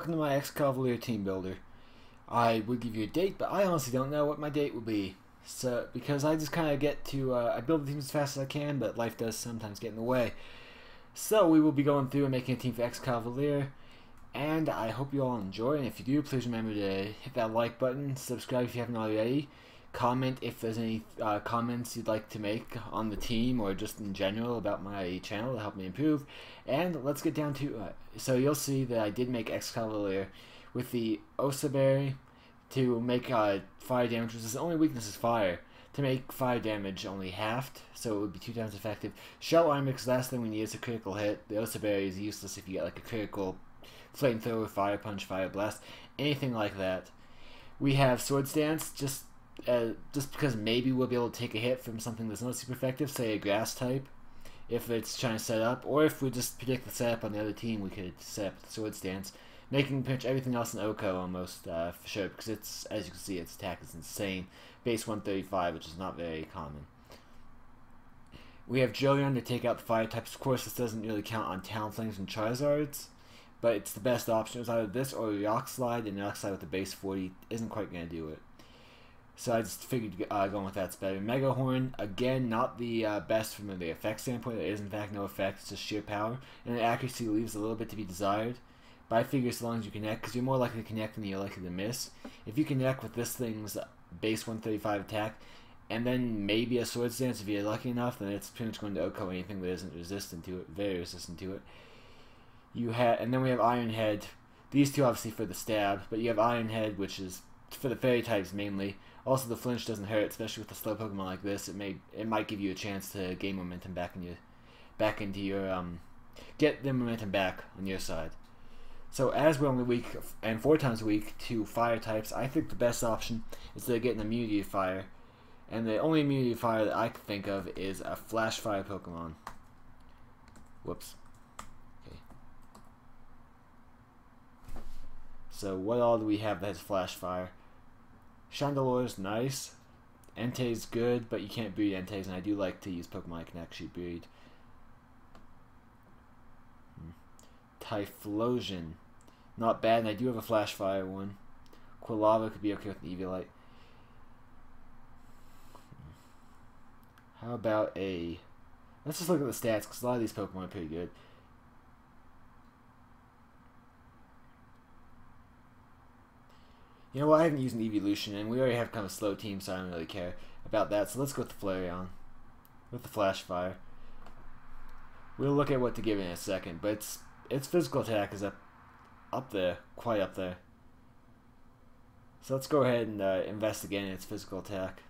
welcome to my ex-Cavalier team builder. I would give you a date, but I honestly don't know what my date will be. So, because I just kind of get to, I build the teams as fast as I can, but life does sometimes get in the way. So we will be going through and making a team for ex-Cavalier, and I hope you all enjoy, and if you do, please remember to hit that like button, subscribe if you haven't already, comment if there's any comments you'd like to make on the team or just in general about my channel to help me improve, and let's get down to it. So you'll see that I did make ex-Cavalier with the Osa Berry to make fire damage, which is the only weakness is fire. To make fire damage only halved, so it would be 2 times effective. Shell armor, because last thing we need is a critical hit. The Osa Berry is useless if you get like a critical flamethrower, fire punch, fire blast, anything like that. We have sword stance, just because maybe we'll be able to take a hit from something that's not super effective, say a grass type, if it's trying to set up, or if we just predict the setup on the other team, we could set up the sword stance, making pretty much everything else in Oko almost for sure, because it's, as you can see, its attack is insane. Base 135, which is not very common. We have Jolyon to take out the fire types. Of course, this doesn't really count on Talonflames and Charizards, but it's the best option. It was either this or Rock Slide, and Rock Slide with the base 40 isn't quite going to do it. So I just figured going with that's better. Mega Horn, again, not the best from the effect standpoint. There is, in fact, no effect. It's just sheer power. And the accuracy leaves a little bit to be desired. But I figure as long as you connect, because you're more likely to connect than you're likely to miss. If you connect with this thing's base 135 attack, and then maybe a sword stance if you're lucky enough, then it's pretty much going to OHKO anything that isn't resistant to it, very resistant to it. And then we have Iron Head. These two obviously for the stab, but you have Iron Head, which is for the fairy types mainly. Also, the flinch doesn't hurt, especially with a slow Pokemon like this. It might give you a chance to gain momentum back into your get the momentum back on your side. So as we're only weak and 4 times weak to fire types, I think the best option is to get an immunity to fire. And the only immunity to fire that I can think of is a flash fire Pokemon. Whoops. Okay. So what all do we have that has flash fire? Chandelure is nice. Entei's good, but you can't breed Entei's, and I do like to use Pokemon I can actually breed. Typhlosion. Not bad, and I do have a Flash Fire one. Quilava could be okay with an Eviolite. How about a... Let's just look at the stats, because a lot of these Pokemon are pretty good. You know what, I haven't used an Evolution, and we already have kind of a slow team, so I don't really care about that. So let's go with the Flareon, with the Flash Fire. We'll look at what to give it in a second, but its physical attack is up there, quite up there. So let's go ahead and invest again in its physical attack.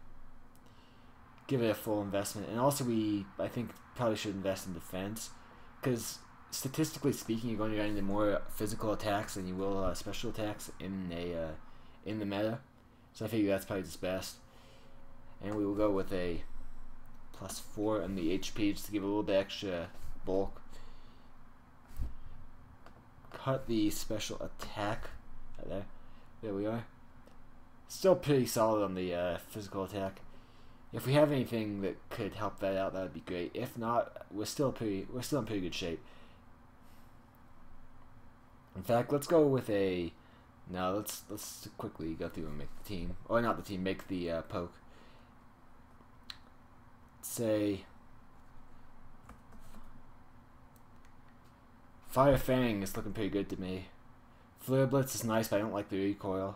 Give it a full investment, and also I think probably should invest in defense, because statistically speaking, you're going to run into more physical attacks than you will special attacks in the meta. So I figure that's probably just best. And we will go with a +4 on the HP just to give it a little bit extra bulk. Cut the special attack. There we are. Still pretty solid on the physical attack. If we have anything that could help that out, that would be great. If not, we're still in pretty good shape. In fact, let's go with a... No, let's quickly go through and make the team, or not the team, make the poke. Say Fire Fang is looking pretty good to me. Flare Blitz is nice, but I don't like the recoil.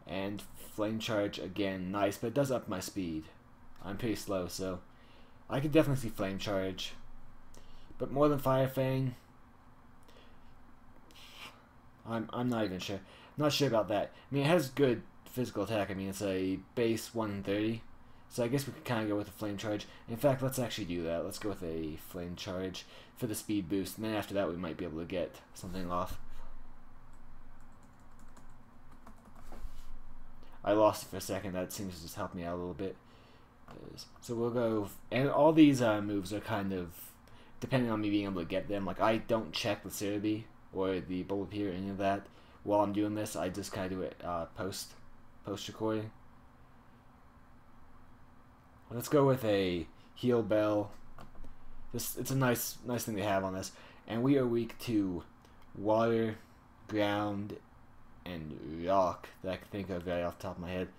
And Flame Charge, again, nice, but it does up my speed. I'm pretty slow, so I could definitely see Flame Charge. But more than Fire Fang, I'm not even sure. I'm not sure about that. I mean, it has good physical attack. I mean, it's a base 130. So I guess we could kind of go with a Flame Charge. In fact, let's actually do that. Let's go with a Flame Charge for the speed boost. And then after that, we might be able to get something off. I lost it for a second. That seems to just help me out a little bit. So we'll go... And all these moves are kind of... Depending on me being able to get them. Like, I don't check the Cerebi or the Bulbapeer or any of that while I'm doing this. I just kind of do it post-recording. Let's go with a Heal Bell. It's a nice thing to have on this. And we are weak to water, ground, and rock that I can think of right off the top of my head.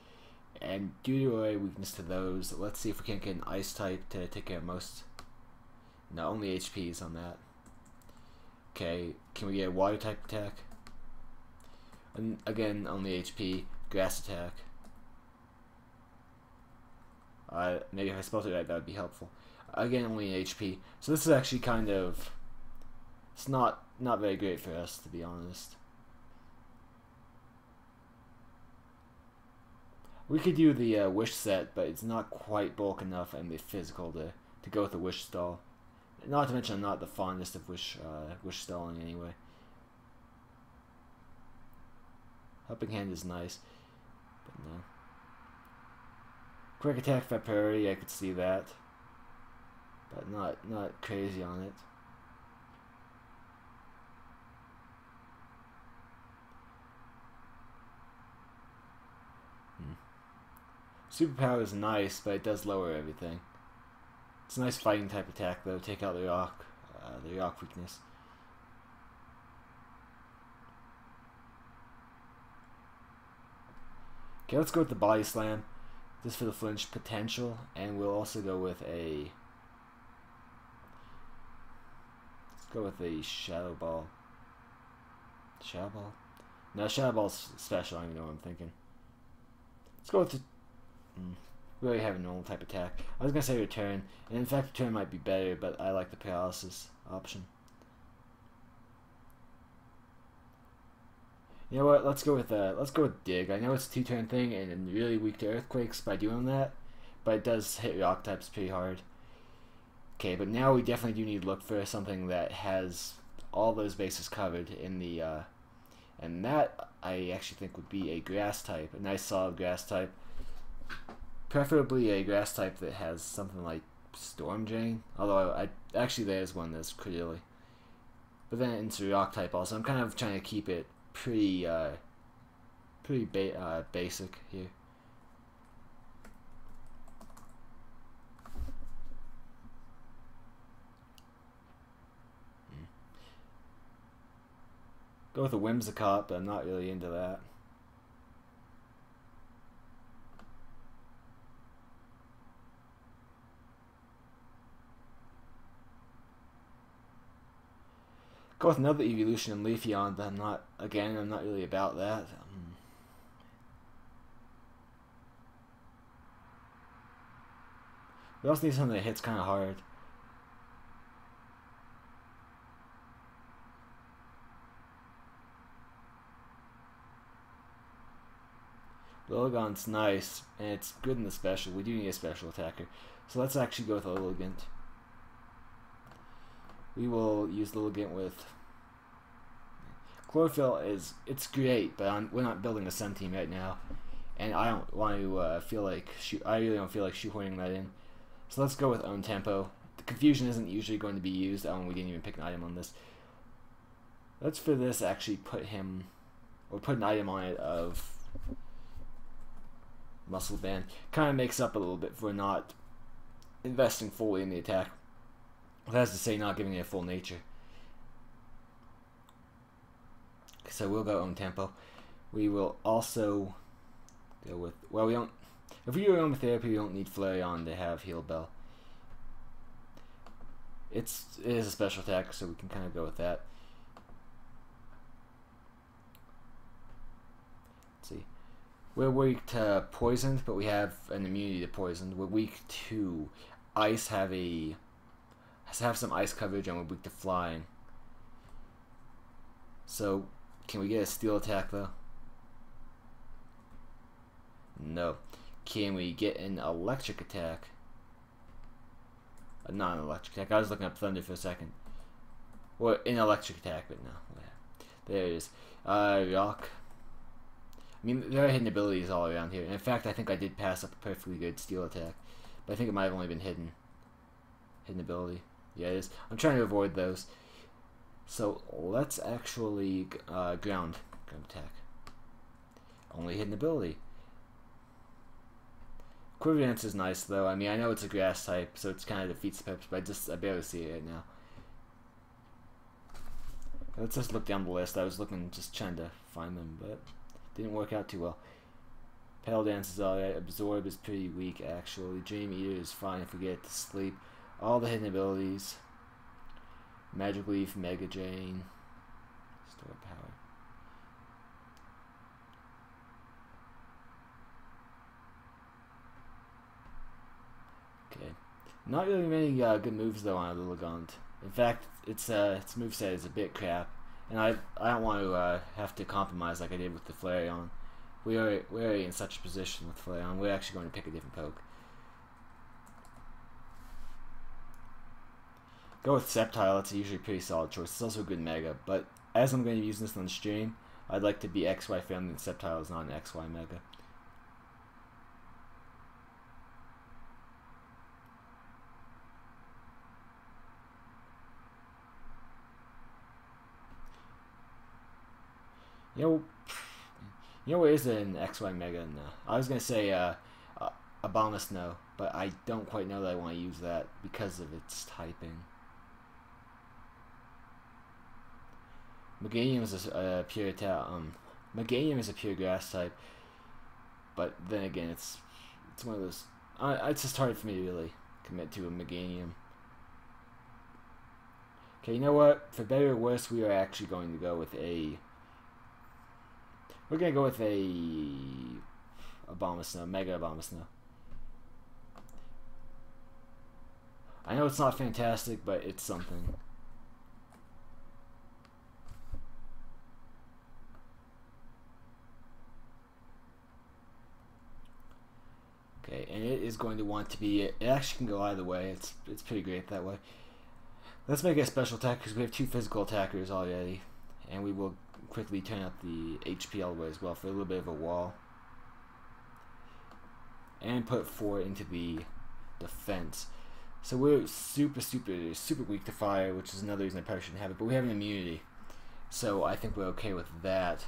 And due to a weakness to those, let's see if we can't get an ice type to take care of most. No, only HPs on that. Okay, can we get a water type attack? And again, only HP. Grass attack. Maybe if I spelled it right, that would be helpful. Again, only an HP. So this is actually kind of... It's not very great for us, to be honest. We could do the wish set, but it's not quite bulk enough and the physical to go with the wish stall. Not to mention I'm not the fondest of wish stalling anyway. Helping Hand is nice, but no. Quick attack for priority, I could see that, but not crazy on it. Superpower is nice, but it does lower everything. It's a nice fighting type attack though. Take out the rock weakness. Okay, let's go with the body slam, just for the flinch potential, and we'll also go with a. Let's go with a shadow ball. Shadow ball? No, shadow ball's special. I don't even know what I'm thinking. Let's go with the. We already have a normal type attack. I was gonna say return, and in fact return might be better, but I like the paralysis option. You know what? Let's go with dig. I know it's a 2-turn thing and really weak to earthquakes by doing that, but it does hit rock types pretty hard. Okay, but now we definitely do need to look for something that has all those bases covered in the and that I actually think would be a grass type, a nice solid grass type. Preferably a grass type that has something like Storm Drain, although actually there's one that's critically. But then it's a rock type also. I'm kind of trying to keep it pretty basic here. Go with a Whimsicott, but I'm not really into that. Go with another evolution in Leafeon, but I'm not really about that. We also need something that hits kind of hard. Lilligant's nice, and it's good in the special. We do need a special attacker. So let's actually go with a Lilligant. We will use Lilligant with Chlorophyll. It's great, but we're not building a Sun team right now, and I don't want to I really don't feel like shoehorning that in. So let's go with Own Tempo. The Confusion isn't usually going to be used. We didn't even pick an item on this. Let's for this actually put an item on it of Muscle Band. Kind of makes up a little bit for not investing fully in the attack. That's to say, not giving it a full nature. So we'll go Own Tempo. We will also go with, well, we don't, if we do Aromatherapy, we don't need Flareon to have Heal Bell. It is a special attack, so we can kind of go with that. Let's see. We're weak to Poisoned, but we have an immunity to Poisoned. We're weak to Ice, have some ice coverage, and we're weak to Flying. So, can we get a Steel attack though? No. Can we get an Electric attack? Not an Electric attack. I was looking up Thunder for a second. Well, an Electric attack, but no. There it is. Rock. I mean, there are hidden abilities all around here. And in fact, I think I did pass up a perfectly good Steel attack, but I think it might have only been hidden ability. Yeah, it is. I'm trying to avoid those. So let's actually ground attack. Only hidden ability. Quiver Dance is nice though. I mean, I know it's a grass type, so it kind of defeats the purpose, but I barely see it right now. Let's just look down the list. I was looking, just trying to find them, but didn't work out too well. Pale Dance is alright. Absorb is pretty weak, actually. Dream Eater is fine if we get to sleep. All the hidden abilities. Magic Leaf, Mega Drain. Store power. Okay. Not really many good moves though on a little Gaunt. In fact, its moveset is a bit crap, and I don't want to have to compromise like I did with the Flareon. We're already in such a position with Flareon. We're actually going to pick a different poke. Go with Sceptile. It's usually a pretty solid choice. It's also a good Mega, but as I'm going to be using this on the stream, I'd like to be XY friendly, and Sceptile is not an XY Mega. You know what is an XY Mega? No. I was going to say Abomasnow, but I don't quite know that I want to use that because of its typing. Meganium is a pure Meganium is a pure grass type, but then again, it's one of those. It's just hard for me to really commit to a Meganium. Okay, you know what? For better or worse, we are actually going to go with a. We're gonna go with a Abomasnow, Mega Abomasnow. I know it's not fantastic, but it's something. Okay, and it is going to want to be. It actually can go either way. It's pretty great that way. Let's make it a special attack because we have 2 physical attackers already, and we will quickly turn up the HP all the way as well for a little bit of a wall, and put 4 into the defense. So we're super weak to fire, which is another reason I probably shouldn't have it. But we have an immunity, so I think we're okay with that.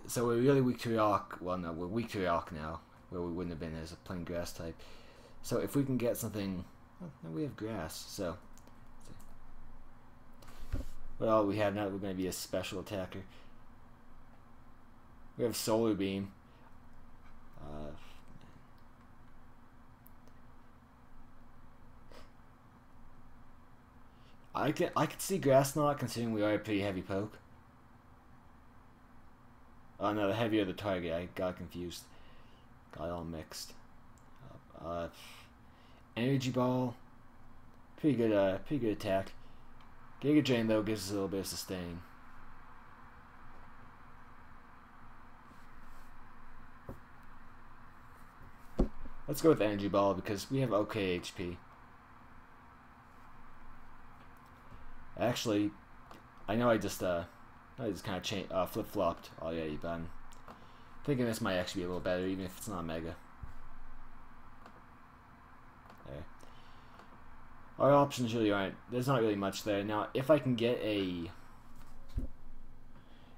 So we're really weak to rock. Well, no, we're weak to rock now, where we wouldn't have been as a plain grass type. So if we can get something, well, we have grass. So well, we have now. We're going to be a special attacker. We have Solar Beam. I could see Grass Knot, considering we are a pretty heavy poke. Oh no, the heavier the target. I got confused. Got all mixed. Energy Ball. Pretty good attack. Giga Drain though gives us a little bit of sustain. Let's go with Energy Ball because we have okay HP. Actually, I know I just kind of flip-flopped already, but I'm thinking this might actually be a little better, even if it's not Mega. There. Our options really aren't. There's not really much there. Now, if I can get a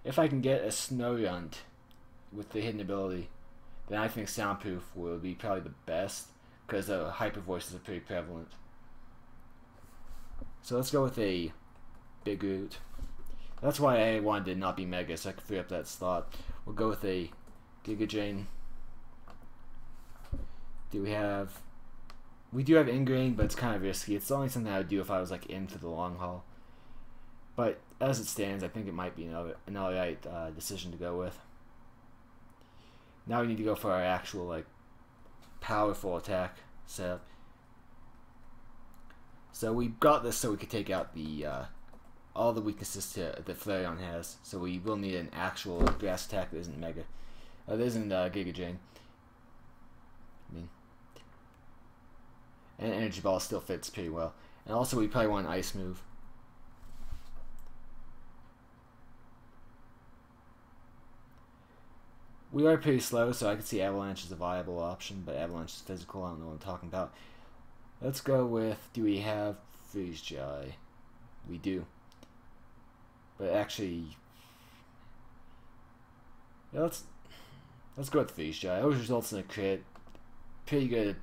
Snorunt with the hidden ability, then I think Soundproof will be probably the best because Hyper Voices are pretty prevalent. So let's go with a Big Root. That's why I wanted to not be Mega, so I could free up that slot. We'll go with a Giga Drain. We do have Ingrain, but it's kind of risky. It's only something I would do if I was like in for the long haul. But as it stands, I think it might be an alright decision to go with. Now we need to go for our actual like powerful attack setup. So we got this so we could take out the all the weaknesses that Flareon has. So we will need an actual grass attack that isn't Mega. That isn't Giga Drain. And Energy Ball still fits pretty well. And also we probably want an Ice move. We are pretty slow, so I could see Avalanche as a viable option, but Avalanche is physical, I don't know what I'm talking about. Let's go with, do we have Freeze Jai? We do. But actually, yeah, let's go with Freeze Jai. Always results in a crit. Pretty good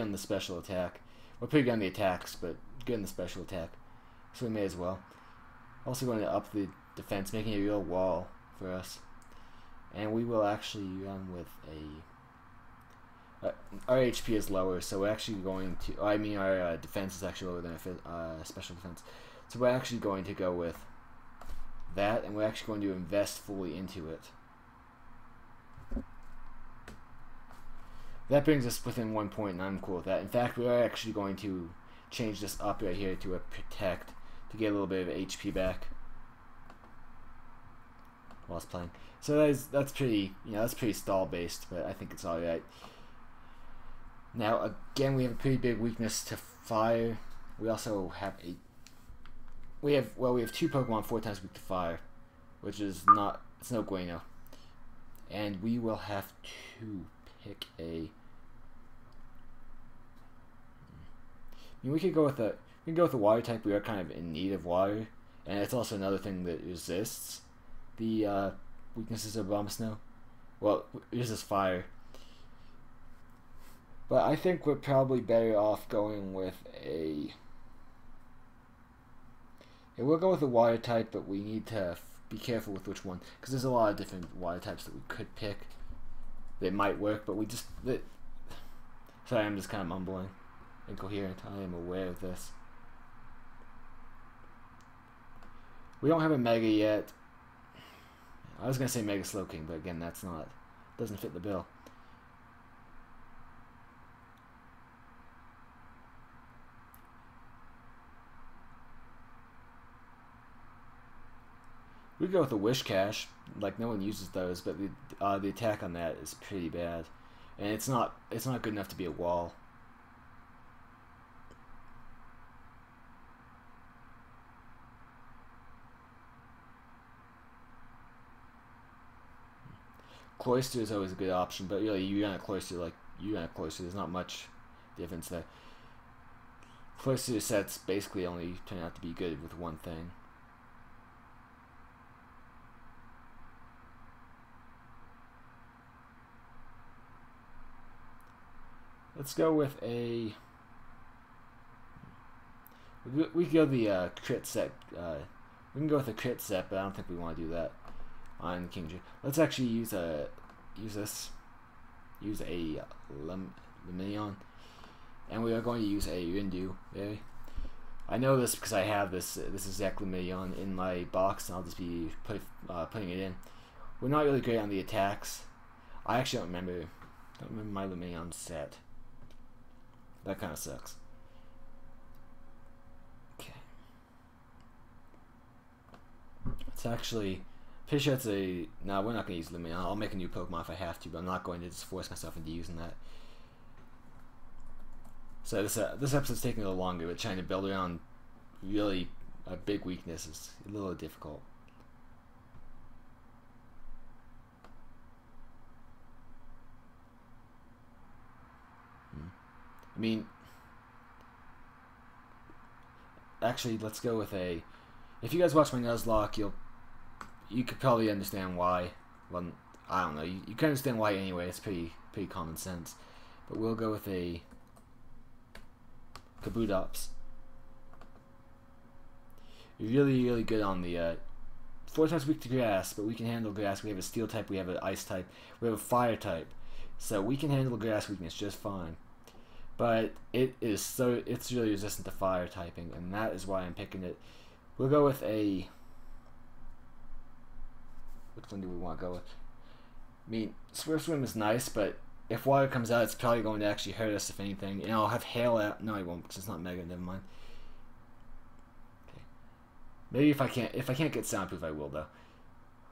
on the special attack. Well, pretty good on the attacks, but good on the special attack. So we may as well. Also going to up the defense, making a real wall for us. And we will actually run with a... our HP is lower, so we're actually going to... I mean, our defense is actually lower than our special defense. So we're actually going to go with that, and we're actually going to invest fully into it. That brings us within 1 point, and I'm cool with that. In fact, we are actually going to change this up right here to a protect to get a little bit of HP back while it's playing. So that's pretty, that's pretty stall based, but I think it's all right. Now again, we have a pretty big weakness to fire. We also have we have 2 Pokemon 4 times weak to fire, which is it's no bueno. And we will have to pick a... I mean, we could go with a water type. We are kind of in need of water, and it's also another thing that resists the weaknesses of Abomasnow. Well, it resists fire. But I think we're probably better off going with a... Yeah, we'll go with a water type, but we need to be careful with which one, because there's a lot of different water types that we could pick that might work, but we just... Sorry, I'm just kind of mumbling. Incoherent. I am aware of this. We don't have a Mega yet. I was gonna say Mega Slowking, but again, doesn't fit the bill. We go with a Wish Cache. Like, no one uses those, but the attack on that is pretty bad, and it's not good enough to be a wall. Cloyster is always a good option, but really, you run a Cloyster, there's not much difference there. Cloyster sets basically only turn out to be good with one thing. Let's go with a... We can go the crit set. We can go with a crit set, but I don't think we want to do that on Kingdra. Let's actually use a Lumineon, and we are going to use a Rindu. Okay? I know this because I have this exact Lumineon in my box, and I'll just be putting it in. We're not really great on the attacks. I actually don't remember my Lumineon set. That kind of sucks. Okay. It's actually... Pretty sure it's a... No, we're not going to use Lumineon. I'll make a new Pokemon if I have to, but I'm not going to just force myself into using that. So this episode's taking a little longer, but trying to build around really a big weakness is a little difficult. I mean, actually, let's go with a... If you guys watch my Nuzlocke, you could probably understand why. Well, I don't know. You can understand why anyway. It's pretty common sense. But we'll go with a Kabutops. Really, really good on the 4 times weak to grass, but we can handle grass. We have a steel type. We have an ice type. We have a fire type. So we can handle grass weakness just fine. But it's really resistant to fire typing, and that is why I'm picking it. We'll go with a... Which one do we want to go with? I mean, Swift Swim is nice, but if water comes out, it's probably going to actually hurt us, if anything. And I'll have Hail out. No, I won't, because it's not Mega. Never mind. Okay. Maybe if I can't get soundproof, I will, though.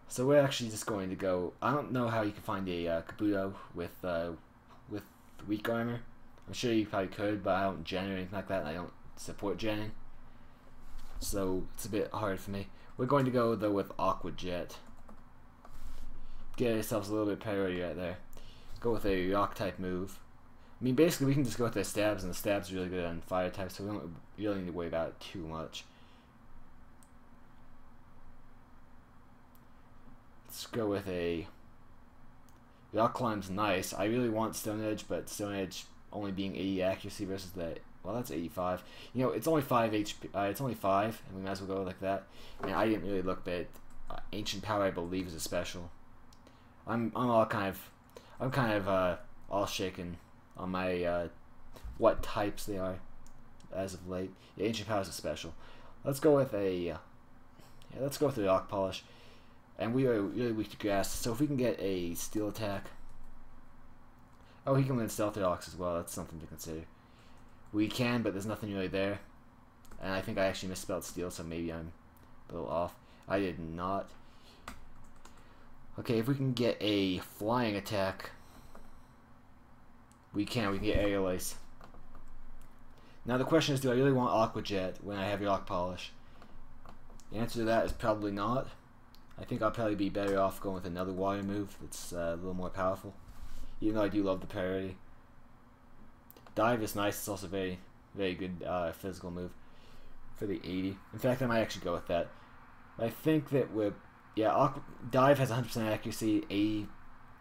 So we're actually just going to go... I don't know how you can find a Kabuto with weak armor. I'm sure you probably could, but I don't gen or anything like that, and I don't support genning. So it's a bit hard for me. We're going to go, though, with Aqua Jet. Get ourselves a little bit of priority right there. Go with a rock type move. I mean, basically, we can just go with the stabs, and the stabs are really good on fire type, so we don't really need to worry about it too much. Let's go with a... Rock Climb's nice. I really want Stone Edge, but Stone Edge only being 80 accuracy versus the Well, that's 85. You know, it's only 5 HP. It's only 5, and we might as well go like that. And I didn't really look, but Ancient Power, I believe, is a special. I'm kind of all shaken on my what types they are as of late. Yeah, Ancient Power is a special. Let's go with a let's go with the Rock Polish. And we are really weak to grass, so if we can get a steel attack. Oh, he can win Stealth Rocks as well. That's something to consider. We can, but there's nothing really there. And I think I actually misspelled steel, so maybe I'm a little off. I did not. Okay, if we can get a flying attack, we can get Aerial Ace. Now the question is, do I really want Aqua Jet when I have Rock Polish? The answer to that is probably not. I think I'll probably be better off going with another water move that's a little more powerful. Even though I do love the priority. Dive is nice, it's also very, very good physical move for the 80. In fact, I might actually go with that. I think that we're, Dive has 100% accuracy,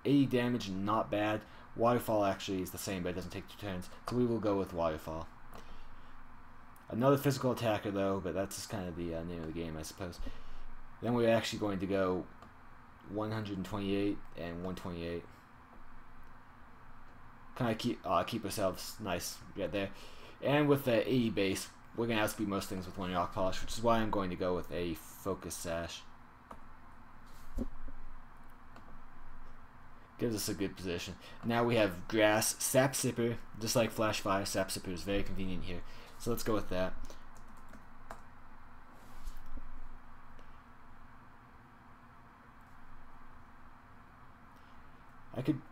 80 damage, not bad. Waterfall actually is the same, but it doesn't take 2 turns, so we will go with Waterfall. Another physical attacker though, but that's just kind of the name of the game, I suppose. Then we're actually going to go 128 and 128. Kind of keep ourselves nice right there. And with the 80 base, we're going to outspeed most things with 1 Rock Polish, which is why I'm going to go with a Focus Sash. Gives us a good position. Now we have Grass, Sap Sipper, just like Flash Fire. Sap Sipper is very convenient here. So let's go with that.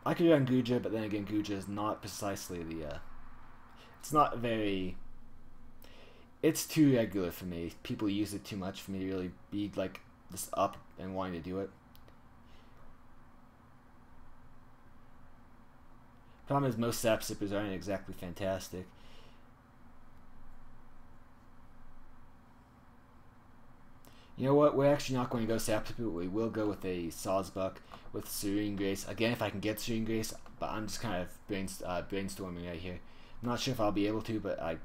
I could run Guja, but then again, Guja is not precisely the. It's not very. It's too regular for me. People use it too much for me to really be like this up and wanting to do it. Problem is, most Sap Sippers aren't exactly fantastic. You know what? We're actually not going to go Sap Sipper. We will go with a Sawsbuck with Serene Grace. Again, if I can get Serene Grace, but I'm just kind of brainstorming right here. I'm not sure if I'll be able to, but I'd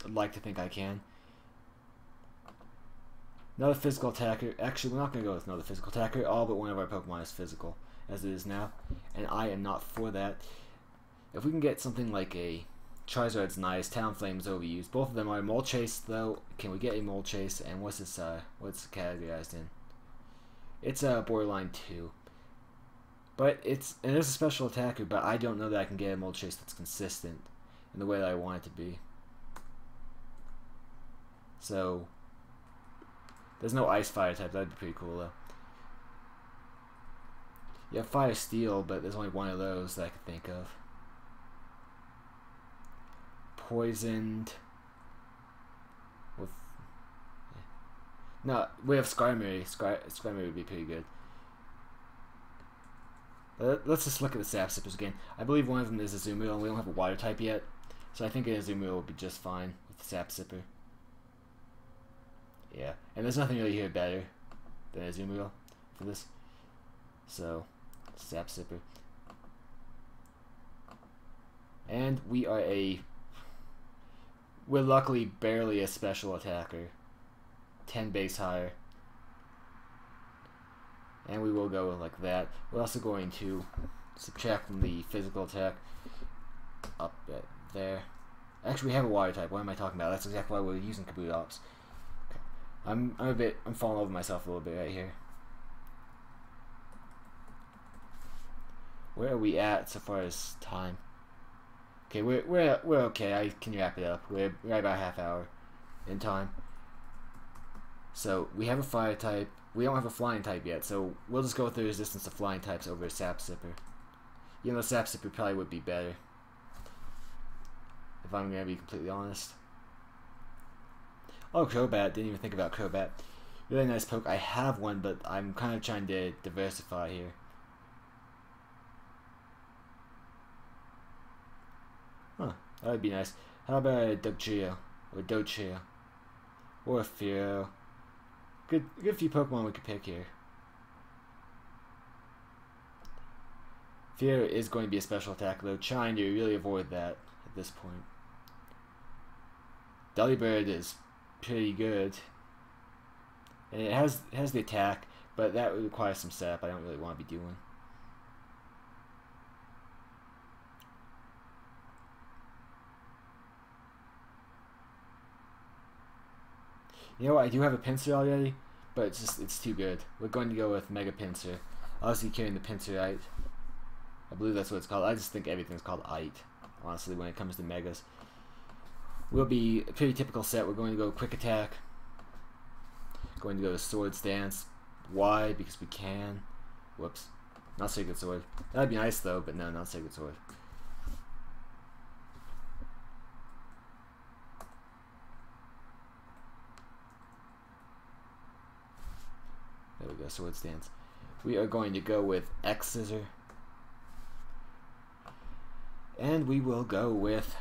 like to think I can. Another physical attacker. Actually, we're not going to go with another physical attacker. All but one of our Pokemon is physical, as it is now. And I am not for that. If we can get something like a Charizard's nice, Talonflame is overused. Both of them are Mole Chase, though. Can we get a Mole Chase? And what's this? What's it categorized in? It's a borderline 2. But it is a special attacker, but I don't know that I can get a Mole Chase that's consistent in the way that I want it to be. So there's no Ice Fire type. That'd be pretty cool, though. You have Fire Steel, but there's only one of those that I could think of. Poisoned with no, we have Skarmory. Skarmory would be pretty good. Let's just look at the Sap Sippers again. I believe one of them is a Azumarill, and we don't have a Water type yet, so I think an Azumarill will be just fine with the Sap Sipper. Yeah, and there's nothing really here better than a Azumarill for this. So, Sap Sipper, and we're luckily barely a special attacker. 10 base higher. And we will go like that. We're also going to subtract from the physical attack up there. Actually, we have a water type. What am I talking about? That's exactly why we're using Kabutops. Okay. I'm falling over myself a little bit right here. Where are we at so far as time? Okay, we're okay. I can wrap it up. We're right about half hour in time. So we have a fire type. We don't have a flying type yet, so we'll just go with the resistance to flying types over Sap Sipper. You know, Sap Sipper probably would be better, if I'm gonna be completely honest. Oh, Crobat. Didn't even think about Crobat. Really nice poke. I have one, but I'm kind of trying to diversify here. Huh, that would be nice. How about a Dugtrio, or Dodrio, or a Fearow? Good few Pokemon we could pick here. Fearow is going to be a special attack, though, trying to really avoid that at this point. Delibird is pretty good, and it has the attack, but that would require some setup I don't really want to be doing. You know what? I do have a pincer already, but it's too good. We're going to go with Mega Pincer. Obviously carrying the Pincerite. I believe that's what it's called. I just think everything's called Ite, honestly, when it comes to Megas. We'll be a pretty typical set. We're going to go Quick Attack. Going to go to Sword Stance. Why? Because we can. Whoops. Not Sacred Sword. That'd be nice though, but no, not Sacred Sword. There we go, Sword Stance. We are going to go with X Scissor. And we will go with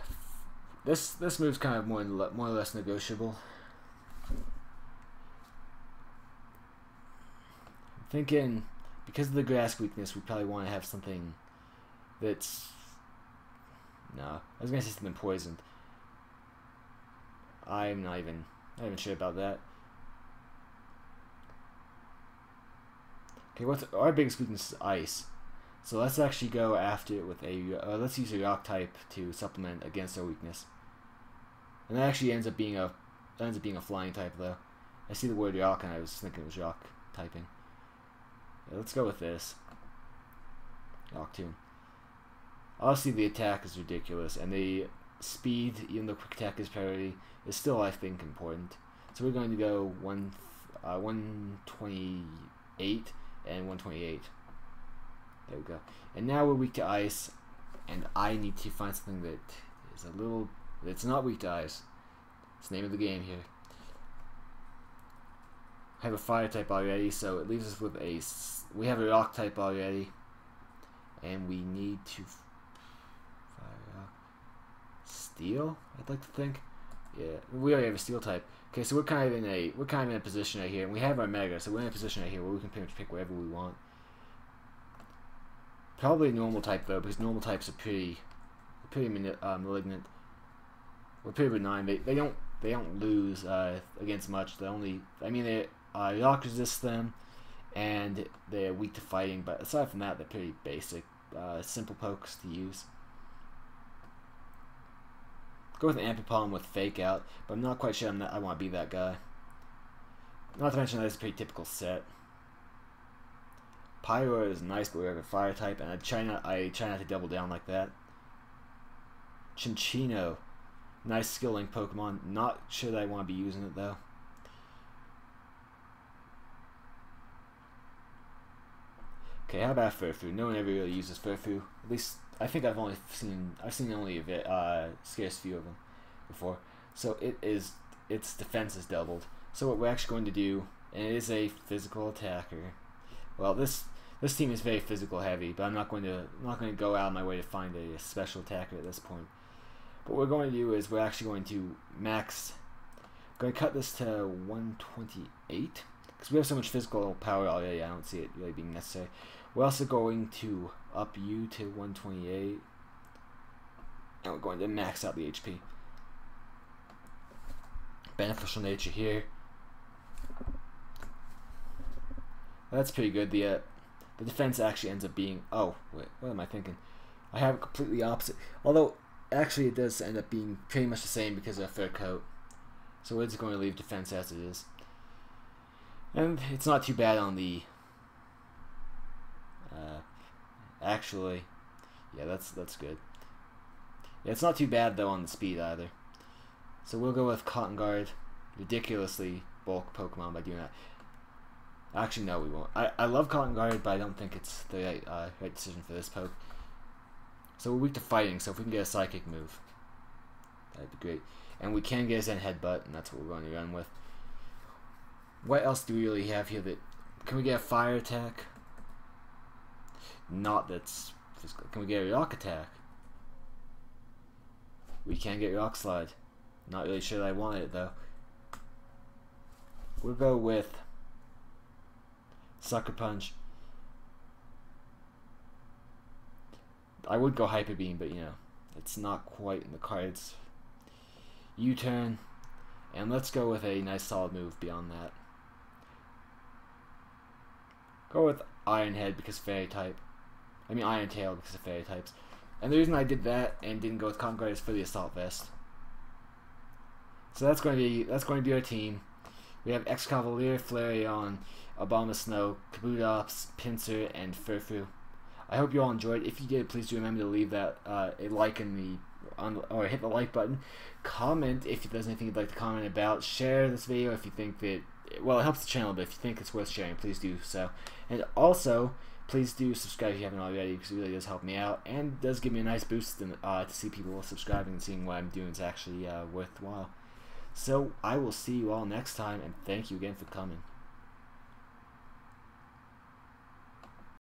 this move's kind of more or less negotiable. I'm thinking because of the grass weakness, we probably want to have something that's no. I was gonna say something poisoned. I'm not even sure about that. Okay, what's our biggest weakness is ice. So let's actually go after it with a let's use a rock type to supplement against our weakness. And that actually ends up being a flying type though. I see the word rock and I was thinking it was rock typing. Yeah, let's go with this. Rock Tomb. Obviously the attack is ridiculous and the speed, even though quick attack is priority, is still I think important. So we're going to go 128 and 128. There we go. And now we're weak to ice, and I need to find something that is it's not weak to ice. It's the name of the game here. I have a fire type already, so it leaves us with we have a rock type already, and we need to fire rock. Steel, I'd like to think. Yeah, we already have a steel type. Okay, so we're kind of in a position right here, and we have our mega, so we're in a position right here where we can pretty much pick whatever we want. Probably normal type though, because normal types are pretty malignant. We're pretty benign. They don't lose against much. They rock resist them, and they're weak to fighting. But aside from that, they're pretty basic, simple pokes to use. Go with an Ampipom with Fake Out, but I'm not quite sure I want to be that guy. Not to mention that it's a pretty typical set. Pyro is nice, but we have a fire type, and I try not to double down like that. Chinchino, nice skill link Pokemon. Not sure that I want to be using it though. Okay, how about Furfu? No one ever really uses Furfu. At least I think I've seen only a bit, scarce few of them before. So its defense is doubled. So what we're actually going to do, and it is a physical attacker. Well, this team is very physical heavy, but I'm not going to go out of my way to find a special attacker at this point. But what we're going to do is we're actually going to going to cut this to 128 because we have so much physical power already. I don't see it really being necessary. We're also going to up you to 128, and we're going to max out the HP. Beneficial nature here. That's pretty good. The defense actually ends up being... Oh, wait, what am I thinking? I have it completely opposite. Although, actually it does end up being pretty much the same because of a fur coat. So we're just going to leave defense as it is. And it's not too bad on the... actually, yeah, that's good. Yeah, it's not too bad, though, on the speed either. So we'll go with Cotton Guard. Ridiculously bulk Pokemon by doing that. Actually, no, we won't. I love Cotton Guard, but I don't think it's the right decision for this poke. So we're weak to fighting, so if we can get a Psychic move, that'd be great. And we can get a Zen Headbutt, and that's what we're going to run with. What else do we really have here that... Can we get a Fire attack? Not that's physical. Can we get a Rock attack? We can get Rock Slide. Not really sure that I wanted it, though. We'll go with... Sucker Punch. I would go Hyper Beam, but you know, it's not quite in the cards. U-turn. And let's go with a nice solid move beyond that. Go with Iron Head because Fairy type. I mean Iron Tail because of Fairy types. And the reason I did that and didn't go with Conqueror is for the Assault Vest. So that's going to be our team. We have Excavalier, Flareon, Abomasnow, Kabutops, Pinsir, and Furfrou. I hope you all enjoyed. If you did, please do remember to leave that a like or hit the like button. Comment if there's anything you'd like to comment about. Share this video if you think that, well, it helps the channel, but if you think it's worth sharing, please do so. And also, please do subscribe if you haven't already, because it really does help me out and does give me a nice boost to see people subscribing and seeing what I'm doing is actually worthwhile. So I will see you all next time, and thank you again for coming.